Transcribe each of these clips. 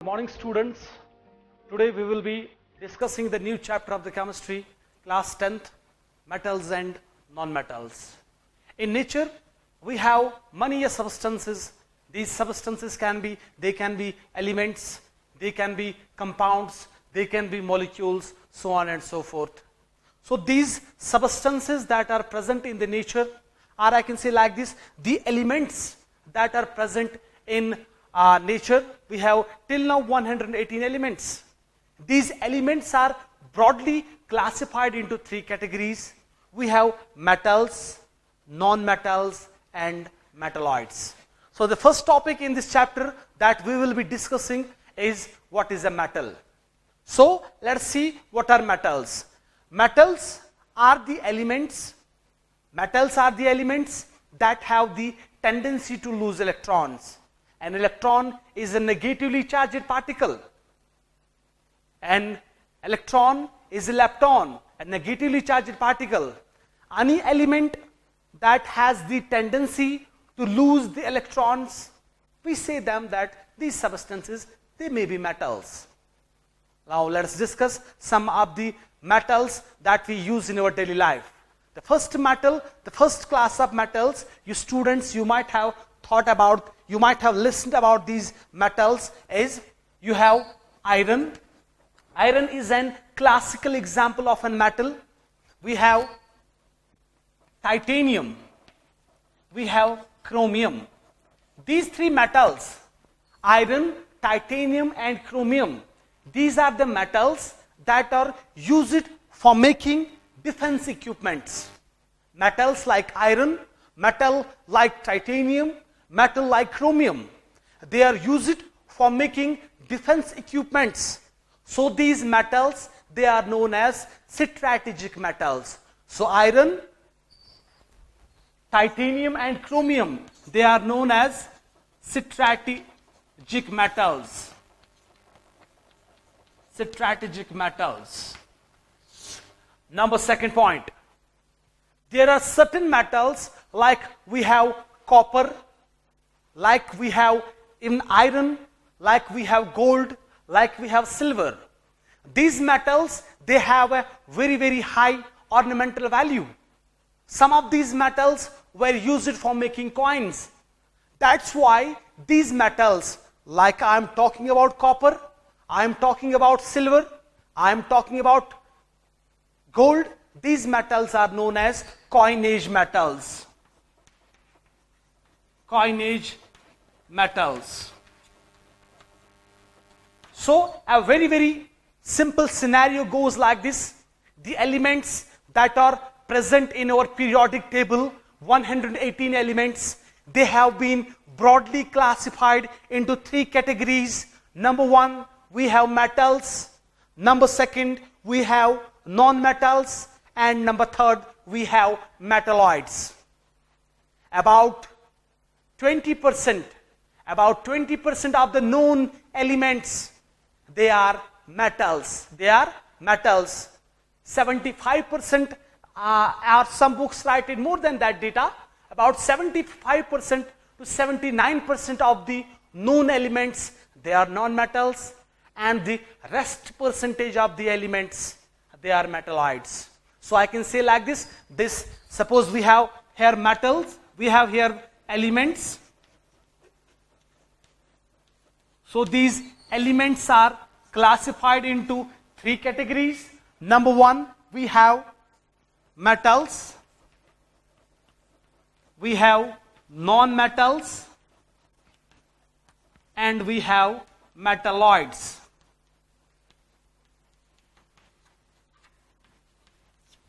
Good morning, students. Today we will be discussing the new chapter of the chemistry, class 10th, metals and non-metals. In nature, we have many substances. These substances can be elements, they can be compounds, they can be molecules, so on and so forth. So these substances that are present in the nature, or I can say like this, the elements that are present in nature, we have till now 118 elements. These elements are broadly classified into three categories. We have metals, non-metals and metalloids. So the first topic in this chapter that we will be discussing is what is a metal. So let's see what are metals. Metals are the elements that have the tendency to lose electrons. An electron is a negatively charged particle. An electron is a lepton, a negatively charged particle. Any element that has the tendency to lose the electrons, we say them that these substances, they may be metals. Now let's discuss some of the metals that we use in our daily life. The first metal, the first class of metals, you students, you might have thought about, you might have listened about these metals, is you have iron. Iron is an classical example of a metal. We have titanium. We have chromium. These three metals, iron, titanium and chromium, these are the metals that are used for making defense equipments. Metals like iron, metal like titanium, metal like chromium, they are used for making defense equipments. So these metals, they are known as strategic metals. So iron, titanium and chromium, they are known as strategic metals. Strategic metals. Number second point. There are certain metals like we have copper, like we have in iron, like we have gold, like we have silver. These metals, they have a very, very high ornamental value. Some of these metals were used for making coins. That's why these metals, like I am talking about copper, I am talking about silver, I am talking about gold, these metals are known as coinage metals. Coinage metals. So a very, very simple scenario goes like this. The elements that are present in our periodic table, 118 elements, they have been broadly classified into three categories. Number one, we have metals. Number second, we have non-metals. And number third, we have metalloids. About 20% of the known elements, they are metals. They are metals. 75%, or some books write it more than that data, about 75% to 79% of the known elements, they are non-metals, and the rest percentage of the elements, they are metalloids. So I can say like this, suppose we have here metals, we have here elements. So these elements are classified into three categories. Number one, we have metals, we have non-metals, and we have metalloids.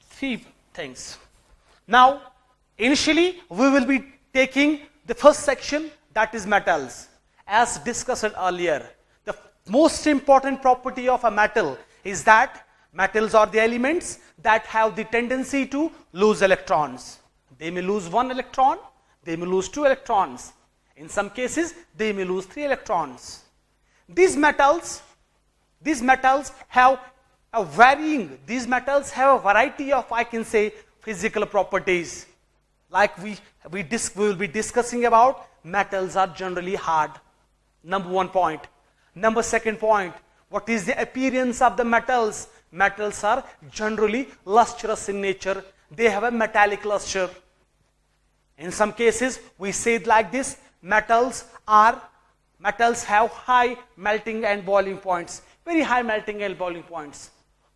Three things. Now, initially, we will be taking the first section, that is metals. As discussed earlier, the most important property of a metal is that metals are the elements that have the tendency to lose electrons. They may lose one electron, they may lose two electrons. In some cases, they may lose three electrons. These metals have a variety of, I can say, physical properties. Like we will be discussing about, metals are generally hard. Number one point. Number second point, what is the appearance of the metals? Metals are generally lustrous in nature. They have a metallic luster. In some cases, we say it like this, metals have high melting and boiling points, very high melting and boiling points.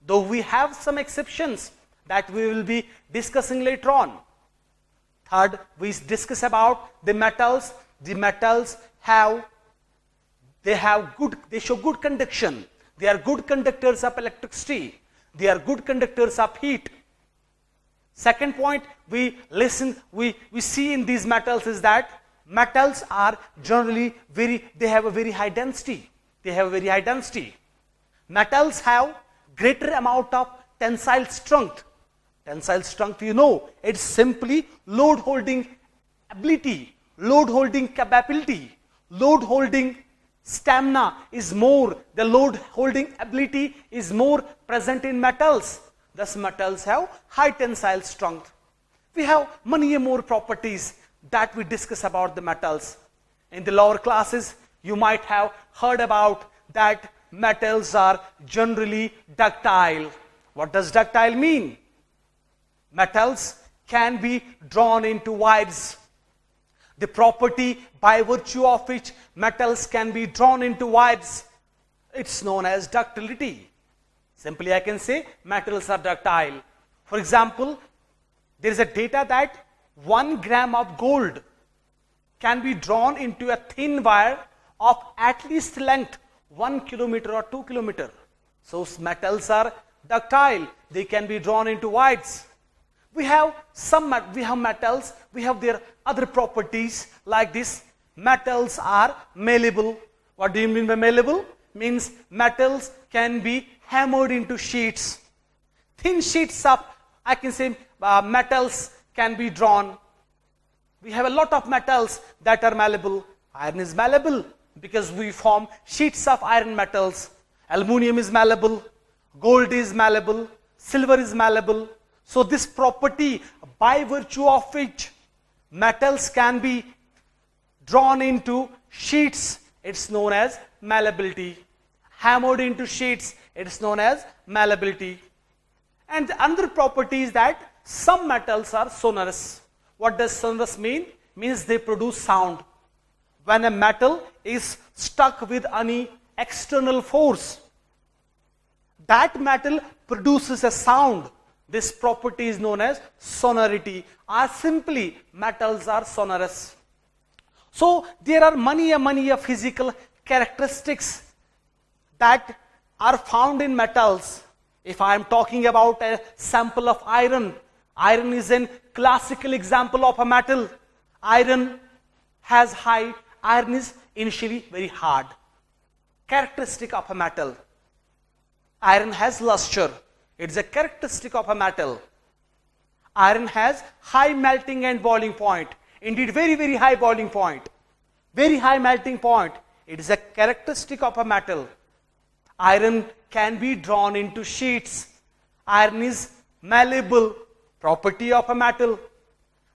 Though we have some exceptions that we will be discussing later on. Third, we discuss about the metals. The metals they show good conduction. They are good conductors of electricity. They are good conductors of heat. Second point we see in these metals is that metals are generally they have a very high density. They have a very high density. Metals have greater amount of tensile strength. Tensile strength, it's simply load holding ability, load holding capability, load holding stamina is more, the load holding ability is more present in metals. Thus metals have high tensile strength. We have many more properties that we discuss about the metals. In the lower classes, you might have heard about that metals are generally ductile. What does ductile mean? Metals can be drawn into wires. The property by virtue of which metals can be drawn into wires, it's known as ductility. Simply I can say metals are ductile. For example, there is a data that 1 gram of gold can be drawn into a thin wire of at least length 1 kilometer or 2 kilometer. So metals are ductile. They can be drawn into wires. We have metals, we have their other properties like this. Metals are malleable. What do you mean by malleable? Means metals can be hammered into sheets. Thin sheets of, I can say, metals can be drawn. We have a lot of metals that are malleable. Iron is malleable because we form sheets of iron metals. Aluminium is malleable. Gold is malleable. Silver is malleable. So this property by virtue of which metals can be drawn into sheets, it's known as malleability. Hammered into sheets, it's known as malleability. And the other property is that some metals are sonorous. What does sonorous mean? Means they produce sound. When a metal is stuck with any external force, that metal produces a sound. This property is known as sonority, or simply metals are sonorous. So there are many physical characteristics that are found in metals. If I am talking about a sample of iron, iron is a classical example of a metal. Iron is initially very hard. Characteristic of a metal. Iron has luster. It's a characteristic of a metal. Iron has high melting and boiling point. Indeed, very high boiling point. Very high melting point. It is a characteristic of a metal. Iron can be drawn into sheets. Iron is malleable, property of a metal.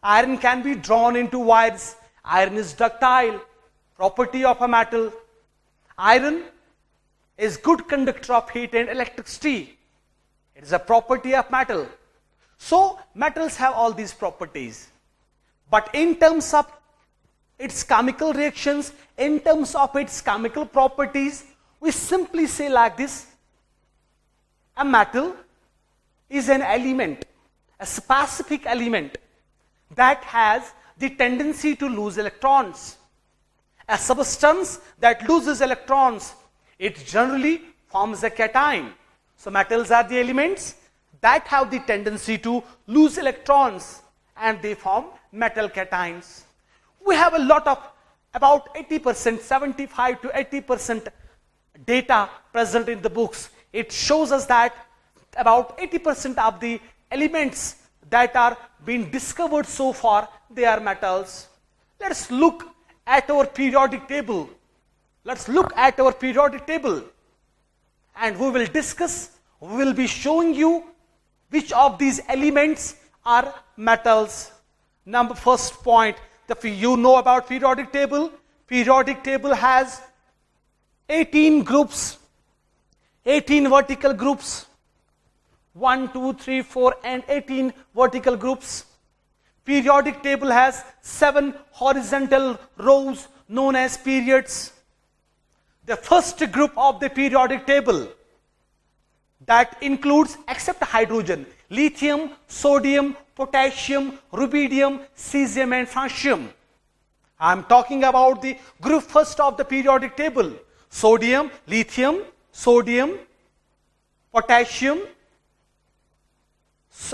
Iron can be drawn into wires. Iron is ductile, property of a metal. Iron is good conductor of heat and electricity. It is a property of metal. So metals have all these properties. But in terms of its chemical reactions, in terms of its chemical properties, we simply say like this: a metal is an element, a specific element that has the tendency to lose electrons. A substance that loses electrons, it generally forms a cation. So metals are the elements that have the tendency to lose electrons and they form metal cations. We have a lot of about 80%, 75 to 80% data present in the books. It shows us that about 80% of the elements that are being discovered so far, they are metals. Let's look at our periodic table. Let's look at our periodic table. And we will discuss, we will be showing you which of these elements are metals. First point, you know about periodic table. Periodic table has 18 groups, 18 vertical groups, 1, 2, 3, 4 and 18 vertical groups. Periodic table has 7 horizontal rows known as periods. The first group of the periodic table that includes, except hydrogen, lithium, sodium, potassium, rubidium, cesium and francium. I am talking about the group first of the periodic table. Sodium, lithium, sodium, potassium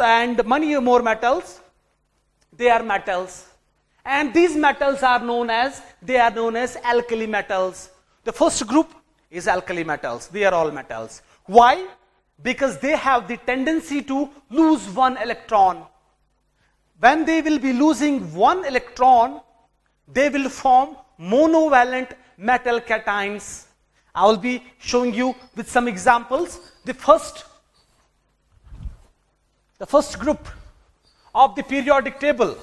and many more metals. They are metals. And these metals are known as, alkali metals. The first group is alkali metals. They are all metals. Why? Because they have the tendency to lose one electron. When they will be losing one electron, they will form monovalent metal cations. I will be showing you with some examples. The first group of the periodic table.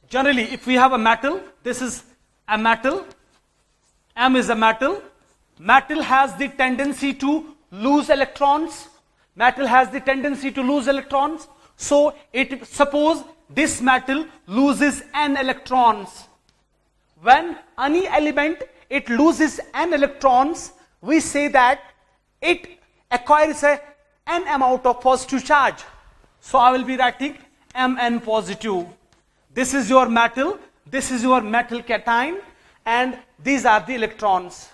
Generally, if we have a metal, this is a metal, M is a metal. Metal has the tendency to lose electrons. Metal has the tendency to lose electrons. So, suppose this metal loses n electrons. When any element, it loses n electrons, we say that it acquires n amount of positive charge. So, I will be writing Mn positive. This is your metal, this is your metal cation, and these are the electrons.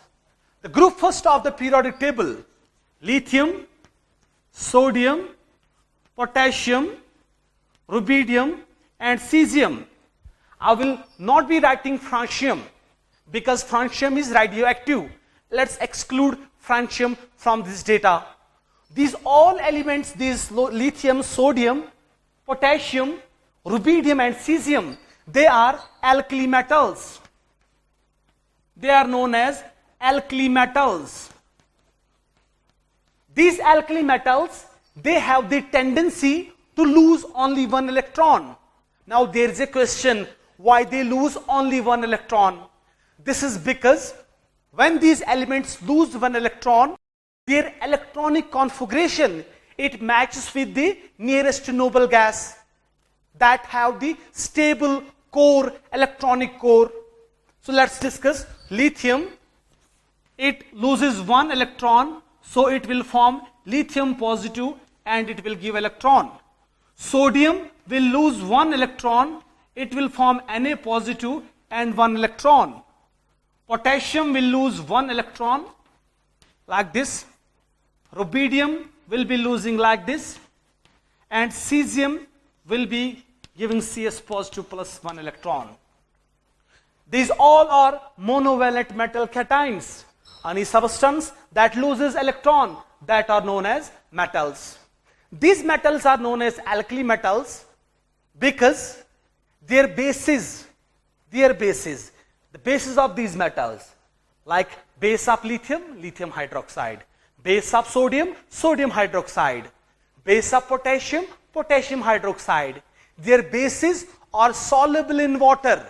The group first of the periodic table, lithium, sodium, potassium, rubidium and cesium. I will not be writing francium because francium is radioactive. Let's exclude francium from this data. These all elements, these lithium, sodium, potassium, rubidium and cesium, they are alkali metals. They are known as alkali metals. These alkali metals, they have the tendency to lose only one electron. Now there is a question, why they lose only one electron? This is because when these elements lose one electron, their electronic configuration, it matches with the nearest noble gas that have the stable core, electronic core. So let's discuss lithium. It loses one electron, so it will form lithium positive and it will give electron. Sodium will lose one electron, it will form Na positive and one electron. Potassium will lose one electron like this. Rubidium will be losing like this. And cesium will be giving Cs positive plus one electron. These all are monovalent metal cations. Any substance that loses electron, that are known as metals. These metals are known as alkali metals because their bases, the bases of these metals, like base of lithium, lithium hydroxide, base of sodium, sodium hydroxide, base of potassium, potassium hydroxide, their bases are soluble in water.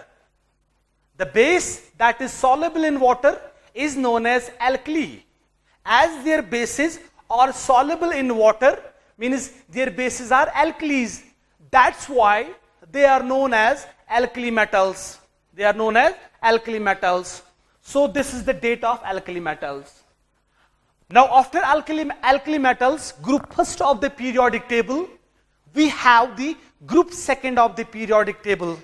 The base that is soluble in water is known as alkali. As their bases are soluble in water, means their bases are alkalis. That's why they are known as alkali metals. They are known as alkali metals. So this is the data of alkali metals. Now after alkali metals, group first of the periodic table, we have the group second of the periodic table.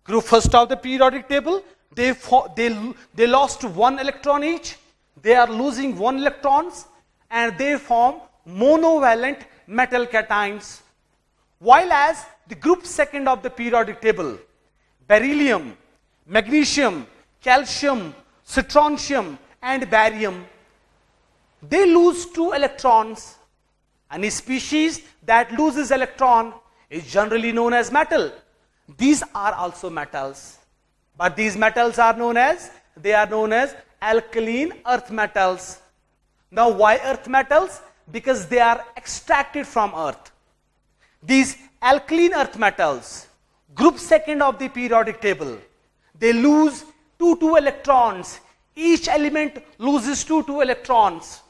Group first of the periodic table, they lost one electron each. They are losing one electrons and they form monovalent metal cations. While as the group second of the periodic table, beryllium, magnesium, calcium, strontium and barium, they lose two electrons. Any species that loses electron is generally known as metal. These are also metals, but these metals are known as, they are known as alkaline earth metals. Now why earth metals? because they are extracted from earth. These alkaline earth metals, group second of the periodic table, they lose 2 electrons. Each element loses 2 electrons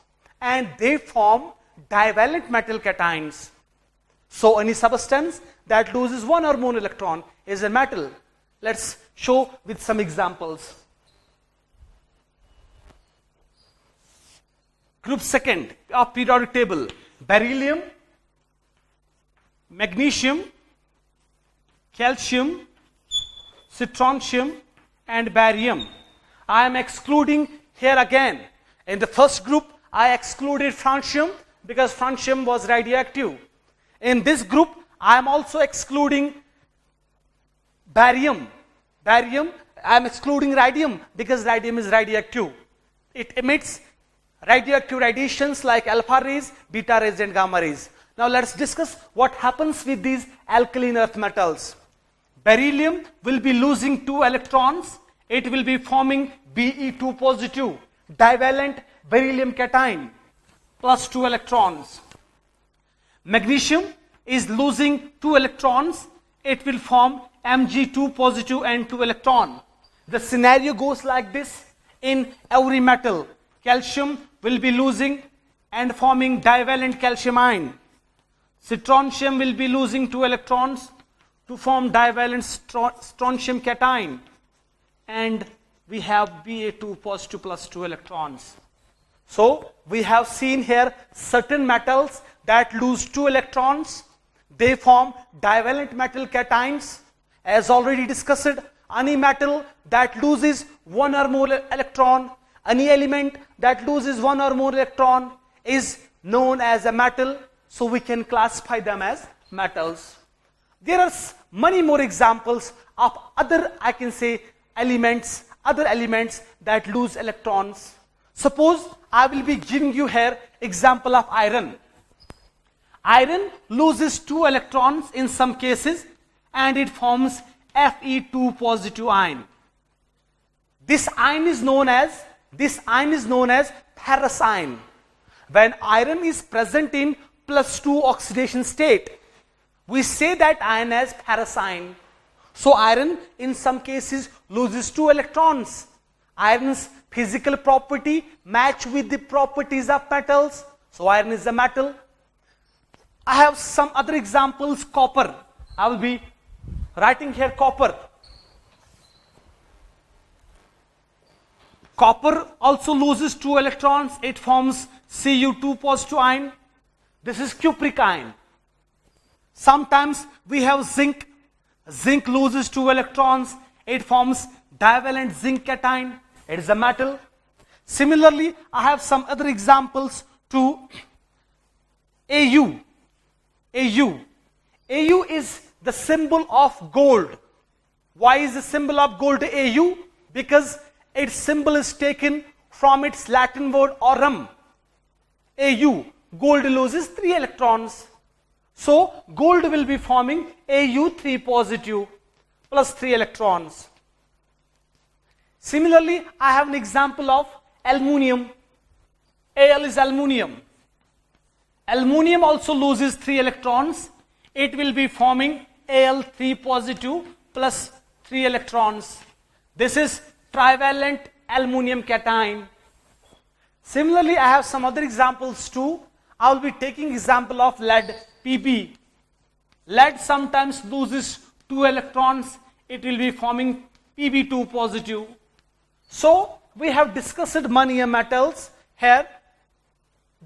and they form divalent metal cations. So any substance that loses 1 or more electron is a metal. Let's show with some examples. Group second of periodic table, beryllium, magnesium, calcium, strontium and barium. I am excluding here again. In the first group, I excluded francium because francium was radioactive. In this group, I am also excluding barium. I am excluding radium because radium is radioactive. It emits radioactive radiations like alpha rays, beta rays and gamma rays. Now let's discuss what happens with these alkaline earth metals. Beryllium will be losing 2 electrons. It will be forming Be2 positive, divalent beryllium cation, plus 2 electrons. Magnesium is losing 2 electrons. It will form Mg2 positive and 2 electron. The scenario goes like this in every metal. Calcium will be losing and forming divalent calcium ion. Strontium will be losing 2 electrons to form divalent strontium cation. And we have Ba2 positive plus 2 electrons. So we have seen here certain metals that lose 2 electrons. They form divalent metal cations. As already discussed, any metal that loses 1 or more electron, any element that loses 1 or more electron is known as a metal. So we can classify them as metals. There are many more examples of other, I can say, other elements that lose electrons. Suppose I will be giving you here example of iron. Iron loses 2 electrons in some cases and it forms Fe2 positive ion. This ion is known as ferrous ion. When iron is present in +2 oxidation state, we say that ion as ferrous ion. So iron in some cases loses 2 electrons. Iron's physical property match with the properties of metals. So iron is a metal. I have some other examples. Copper. I will be writing here copper. Copper also loses 2 electrons. It forms Cu2 positive ion. This is cupric ion. Sometimes we have zinc. Zinc loses 2 electrons. It forms divalent zinc cation. It is a metal. Similarly, I have some other examples to Au. Au is the symbol of gold. Why is the symbol of gold Au? Because its symbol is taken from its Latin word aurum. Au. Gold loses 3 electrons. So gold will be forming Au3 positive plus 3 electrons. Similarly, I have an example of aluminium. Al is aluminium. Aluminium also loses 3 electrons. It will be forming Al3 positive plus 3 electrons. This is trivalent aluminium cation. Similarly, I have some other examples too. I will be taking example of lead, Pb. Lead sometimes loses 2 electrons. It will be forming Pb2 positive. So we have discussed many metals here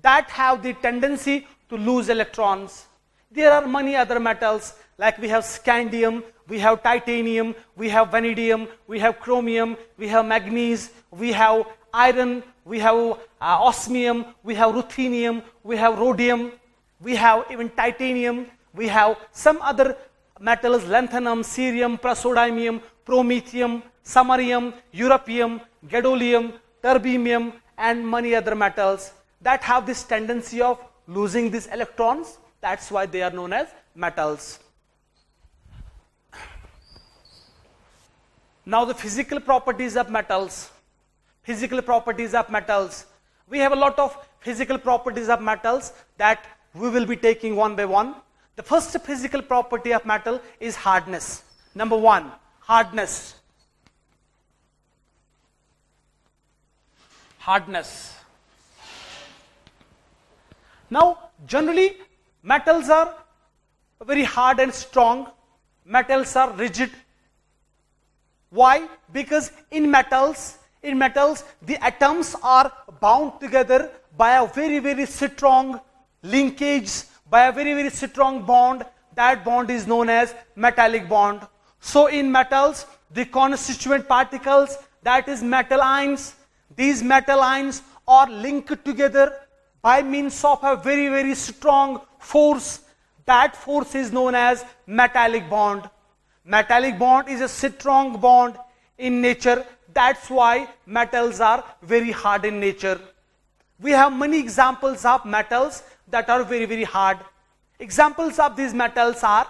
that have the tendency to lose electrons. There are many other metals like we have scandium, we have titanium, we have vanadium, we have chromium, we have manganese, we have iron, we have osmium, we have ruthenium, we have rhodium, we have even titanium, we have some other metals, lanthanum, cerium, praseodymium, promethium, samarium, europium, gadolinium, terbium, and many other metals that have this tendency of losing these electrons. That's why they are known as metals. Now the physical properties of metals. Physical properties of metals. We have a lot of physical properties of metals that we will be taking one by one. The first physical property of metal is hardness. Number one, hardness. Hardness. Now, generally, metals are very hard and strong. Metals are rigid. Why? Because in metals, the atoms are bound together by a very, very strong linkage, by a very, very strong bond. That bond is known as metallic bond. So in metals, the constituent particles, that is metal ions, these metal ions are linked together by means of a very, very strong force. That force is known as metallic bond. Metallic bond is a strong bond in nature. That's why metals are very hard in nature. We have many examples of metals that are very, very hard. Examples of these metals are,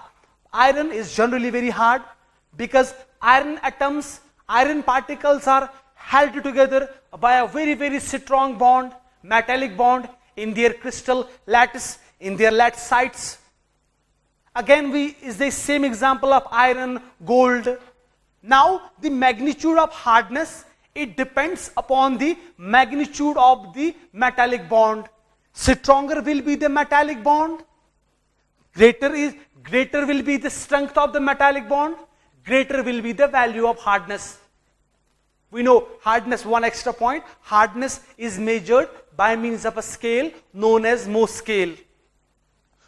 iron is generally very hard because iron atoms, iron particles are held together by a very, very strong bond, metallic bond in their crystal lattice, in their lattice sites. Again, is the same example of iron, gold. Now, the magnitude of hardness, it depends upon the magnitude of the metallic bond. Stronger will be the metallic bond. Greater will be the strength of the metallic bond. Greater will be the value of hardness. We know hardness, one extra point, hardness is measured by means of a scale known as Mohs scale.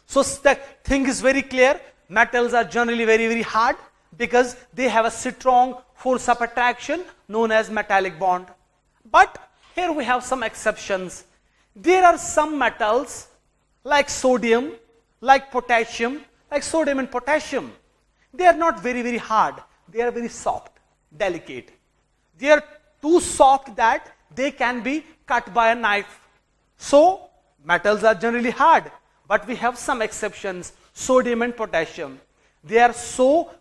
So the thing is very clear, metals are generally very, very hard because they have a strong force of attraction known as metallic bond. But here we have some exceptions. There are some metals like sodium, like potassium, like sodium and potassium. They are not very, very hard. They are very soft, delicate. They are too soft that they can be cut by a knife. So metals are generally hard, but we have some exceptions. Sodium and potassium. They are so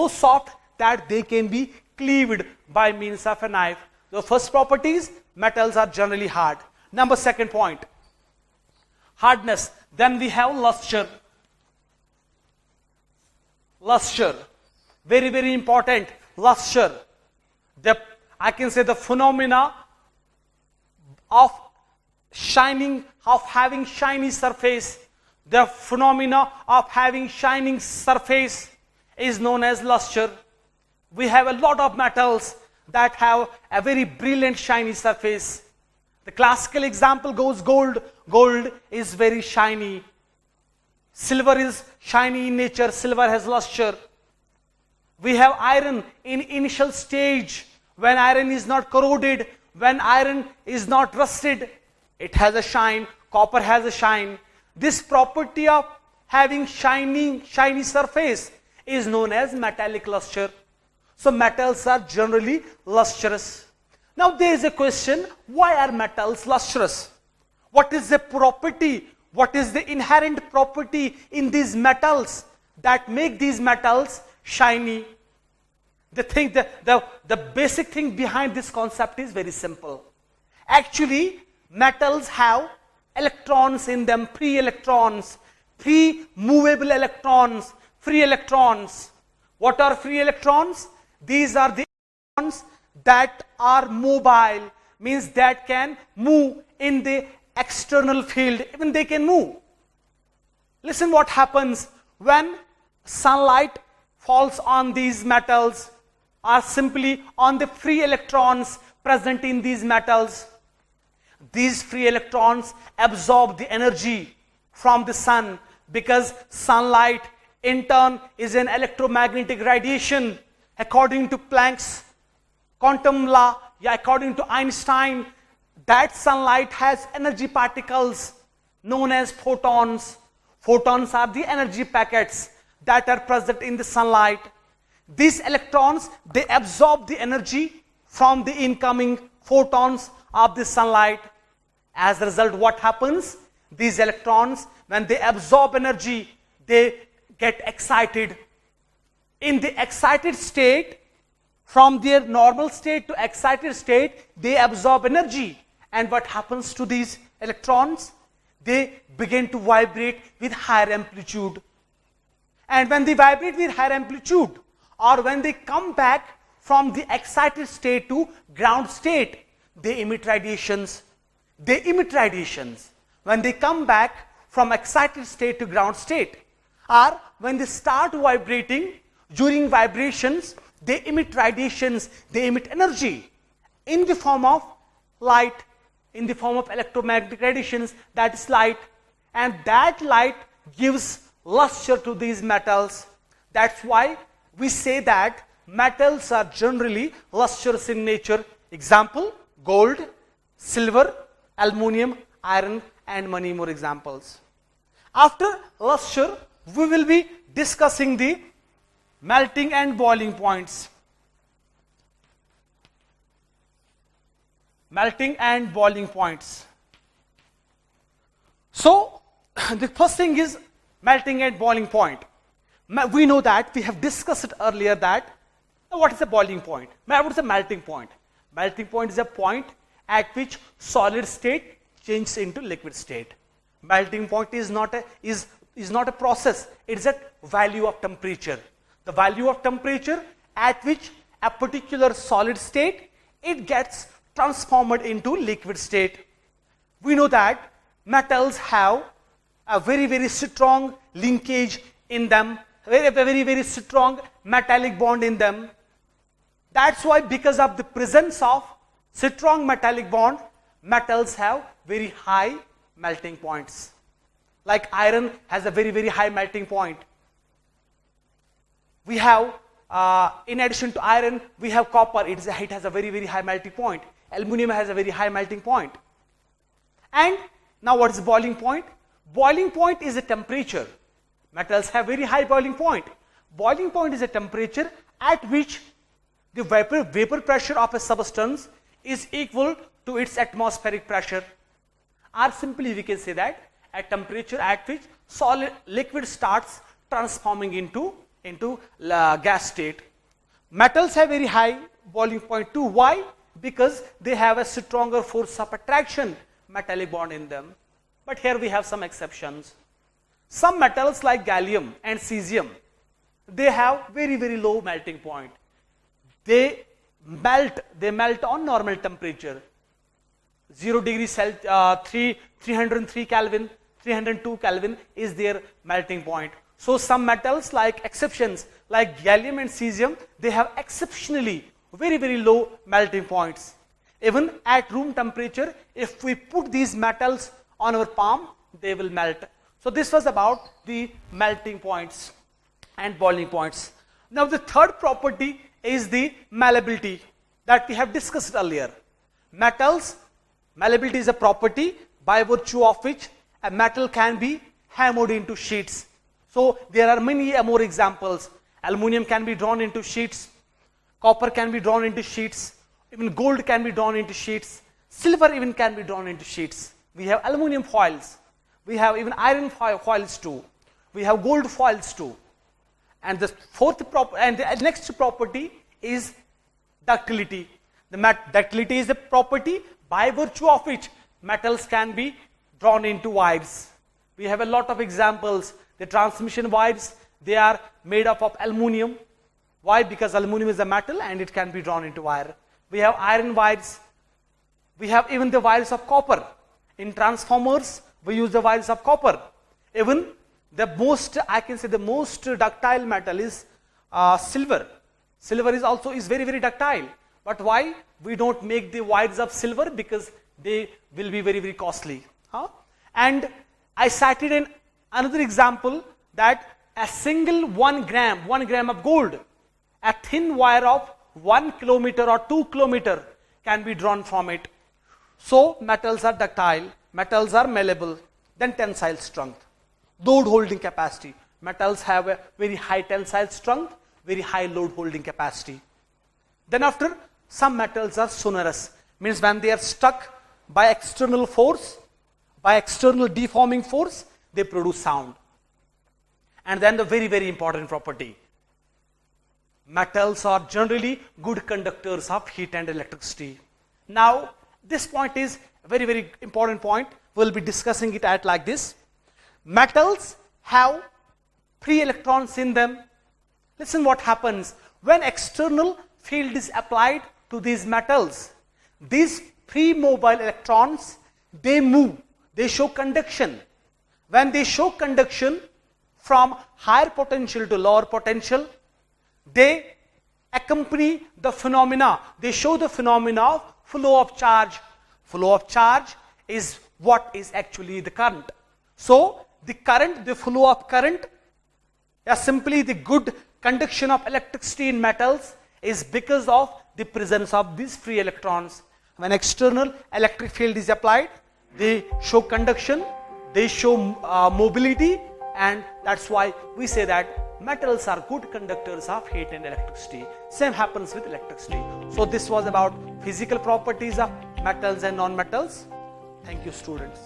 soft that they can be cleaved by means of a knife. The first properties, metals are generally hard. Number second point, hardness. Then we have luster. Luster, very, very important. Luster. I can say the phenomena of shining, of having shiny surface. The phenomena of having shining surface is known as luster. We have a lot of metals that have a very brilliant shiny surface. The classical example goes gold. Gold is very shiny. Silver is shiny in nature. Silver has luster. We have iron in initial stage. When iron is not corroded, when iron is not rusted, it has a shine. Copper has a shine. This property of having shiny surface is known as metallic luster. So metals are generally lustrous. Now there is a question, why are metals lustrous? What is the property? What is the inherent property in these metals that make these metals shiny? The basic thing behind this concept is very simple. Actually, metals have electrons in them, free electrons, free movable electrons, free electrons. What are free electrons? These are the electrons that are mobile, means that can move in the external field, even they can move. Listen what happens when sunlight falls on these metals or simply on the free electrons present in these metals. These free electrons absorb the energy from the sun because sunlight in turn is an electromagnetic radiation. According to Planck's quantum law, according to Einstein, that sunlight has energy particles known as photons. Photons are the energy packets that are present in the sunlight. These electrons, they absorb the energy from the incoming photons of the sunlight. As a result, what happens? These electrons, when they absorb energy, they get excited. In the excited state, from their normal state to excited state, they absorb energy. And what happens to these electrons, they begin to vibrate with higher amplitude. And when they vibrate with higher amplitude, or when they come back from the excited state to ground state, they emit radiations. They emit radiations when they come back from excited state to ground state, or when they start vibrating. During vibrations, they emit radiations, they emit energy in the form of light, in the form of electromagnetic radiations, that is light, and that light gives luster to these metals. That's why we say that metals are generally lustrous in nature. Example: gold, silver, aluminum, iron, and many more examples. After luster, we will be discussing the melting and boiling points. Melting and boiling points. So, the first thing is melting and boiling point. We know that, we have discussed it earlier, that what is a boiling point? What is a melting point? Melting point is a point at which solid state changes into liquid state. Melting point is not a process, it is a value of temperature. The value of temperature at which a particular solid state, it gets transformed into liquid state. We know that metals have a very strong linkage in them, very strong metallic bond in them. That's why, because of the presence of strong metallic bond, metals have very high melting points. Like iron has a very high melting point. We have, in addition to iron, we have copper. It has a very high melting point. Aluminum has a very high melting point. And now what is boiling point? Boiling point is a temperature. Metals have very high boiling point. Boiling point is a temperature at which the vapor pressure of a substance is equal to its atmospheric pressure. Or simply we can say that a temperature at which solid liquid starts transforming into gas state. Metals have very high boiling point too. Why? Because they have a stronger force of attraction metallic bond in them. But here we have some exceptions. Some metals like gallium and cesium, they have very low melting point. They melt on normal temperature. 0 degrees Celsius, 303 Kelvin, 302 Kelvin is their melting point. So some metals, like exceptions like gallium and cesium, they have exceptionally very low melting points. Even at room temperature, if we put these metals on our palm, they will melt. So this was about the melting points and boiling points. Now the third property is the malleability that we have discussed earlier. Metals, malleability is a property by virtue of which a metal can be hammered into sheets. So there are many more examples. Aluminum can be drawn into sheets, copper can be drawn into sheets, even gold can be drawn into sheets, silver even can be drawn into sheets. We have aluminum foils, we have even iron foils too, we have gold foils too. And the next property is ductility. Ductility is a property by virtue of which metals can be drawn into wires. We have a lot of examples. The transmission wires, they are made up of aluminum. Why? Because aluminum is a metal and it can be drawn into wire. We have iron wires. We have even the wires of copper. In transformers, we use the wires of copper. Even the most ductile metal is silver. Silver is very ductile. But why we don't make the wires of silver? Because they will be very costly. And I cited another example that a single 1 gram of gold, a thin wire of 1 kilometer or 2 kilometer can be drawn from it. So metals are ductile, metals are malleable. Then tensile strength, load holding capacity. Metals have a very high tensile strength, very high load holding capacity. Then after, some metals are sonorous, means when they are stuck by external force, by external deforming force, they produce sound. And then the very important property, metals are generally good conductors of heat and electricity. Now this point is a very important point. we'll be discussing it at like this. Metals have free electrons in them. Listen what happens when external field is applied to these metals. These free mobile electrons, they move, they show conduction. When they show conduction from higher potential to lower potential, they accompany the phenomena, they show the phenomena of flow of charge. Flow of charge is what is actually the current. So the current, the flow of current, simply the good conduction of electricity in metals is because of the presence of these free electrons. When external electric field is applied, they show conduction, they show mobility, and that's why we say that metals are good conductors of heat and electricity. Same happens with electricity. So this was about physical properties of metals and non-metals. Thank you, students.